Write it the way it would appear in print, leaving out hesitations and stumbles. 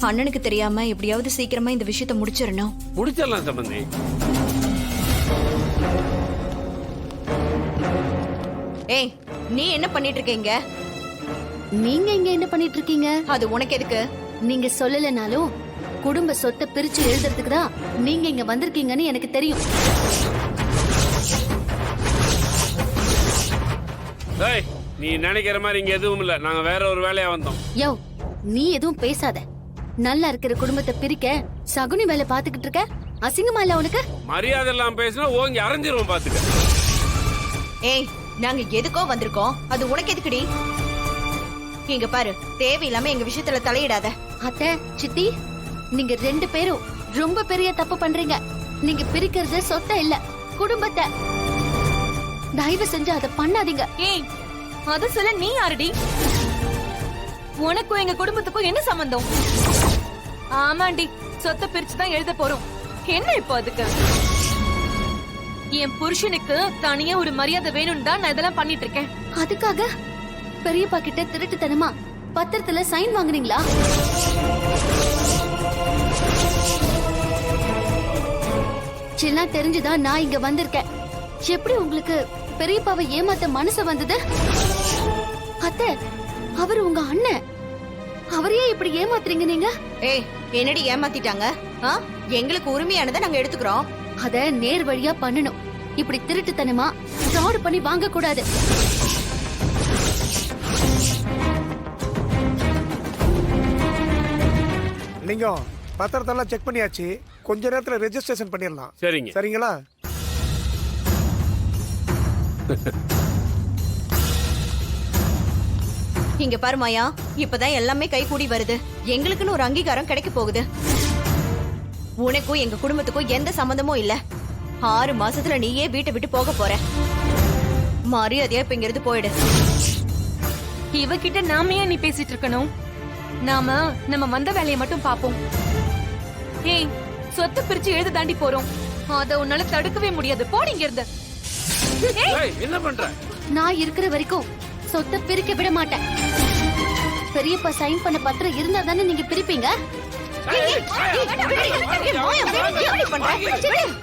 அண்ணனுக்கு தெரியாம எப்படியாவது சீக்கிரமா இந்த விஷயத்தை முடிச்சிடணும். முடிச்சிடலாம் சம்பந்தி. ஏய், நீ என்ன பண்ணிட்டு இருக்கீங்க? நீங்க இங்க என்ன பண்ணிட்டு இருக்கீங்க? அது உனக்கு எதுக்கு? நீங்க சொல்லலனாலும் குடும்ப சொத்தை பிரிச்சு எழுதுறதுக்கு தான் நீங்க இங்க வந்திருக்கீங்கன்னு எனக்கு தெரியும். ஏய், நீ நினைக்கிற மாதிரி இங்க எதுவும் இல்ல. நாங்க வேற ஒரு வேலையா வந்தோம். யோ, நீ எதுவும் பேசாத. நல்லா இருக்கிற குடும்பத்தை பிரிக்க சகுனி வேலை பாத்துக்கிட்டு இருக்க. அசிங்கமா இல்ல உனக்கு? மரியாதை எல்லாம் பேசினா ஓங்கி அரைஞ்சிருவோம் பாத்துக்க. ஏய், நாங்க எதுக்கோ வந்திருக்கோம், அது உனக்கு எதுக்குடி? இங்க பாரு, தேவையில்லாம எங்க விஷயத்துல தலையிடாத. அத்தை, சித்தி, நீங்க 2 பேரும் ரொம்ப பெரிய தப்பு பண்றீங்க. நீங்க பிரிக்கிறது சொத்தை இல்ல, குடும்பத்தை. தயவு செஞ்சு அதை பண்ணாதீங்க. ஏய், அத சொல்ல நீ யாருடி? உனக்கும் எங்க குடும்பத்துக்கும் என்ன சம்பந்தம்? ஆமாண்டி, சொத்தை பிரிச்சு தான் எழுத போறோம். என்ன இப்போ அதுக்கு? என் புருஷனுக்கு தனியா ஒரு மரியாதை வேணும்னு தான் நான் இதெல்லாம் பண்ணிட்டு இருக்கேன். அதுக்காக பெரியப்பா கிட்ட திருட்டுத்தனமா பத்திரத்துல சைன் வாங்குனீங்களா? எல்லாம் தெரிஞ்சுதான் நான் இங்க வந்திருக்கேன். எப்படி உங்களுக்கு பெரியப்பாவை ஏமாத்த மனசு வந்தது? அத்தை, அவர் உங்க அண்ணன். அவரையே இப்படி ஏமாத்துறீங்க நீங்க? ஏய், என்னடி ஏமாத்திட்டாங்க? எங்களுக்கு உரிமையானதை நாங்க எடுத்துக்கிறோம். அத நேர் வழியா பண்ணணும். இப்படி திருட்டுத்தனமா ஃப்ராட் பண்ணி வாங்க கூடாது. லிங்கம், பத்திரத்தெல்லாம் செக் பண்ணியாச்சு. கொஞ்ச நேரத்துல ரெஜிஸ்ட்ரேஷன் பண்ணிடலாம். சரிங்க. சரிங்களா? இங்க பாரு மாயா, இப்பதான் எல்லாமே கை கூடி வருது. எங்களுக்குன்னு ஒரு அங்கீகாரம் கிடைக்க போகுது. உனக்கும் எங்க குடும்பத்துக்கும் எந்த சம்பந்தமும் இல்ல. 6 மாசத்துல நீயே வீட்டை விட்டு போக போற. மரியாதையா இப்ப இங்கிருந்து போயிடு. இவகிட்ட நாம ஏன் நீ பேசிட்டு இருக்கணும்? நம்ம வந்த வேலையை மட்டும் பாப்போம். ஏய், சொத்தை பிரிச்சு எழுத தாண்டி போறோம். அத உன்னால தடுக்கவே முடியாது. போடிங்க இருந்து. ஏய், என்ன பண்ற? நான் இருக்கிற வரைக்கும் சொத்தை பிரிக்க விட மாட்டேன். பெரியப்பா சைன் பண்ண பத்திரம் இருந்தா தானே நீங்க பிரிப்பீங்க. ஏய், ஏய், ஏய், ஏய், ஏய், ஏய், ஏய், ஏய், ஏய், ஏய், ஏய், ஏய், ஏய், ஏய், ஏய், ஏய்,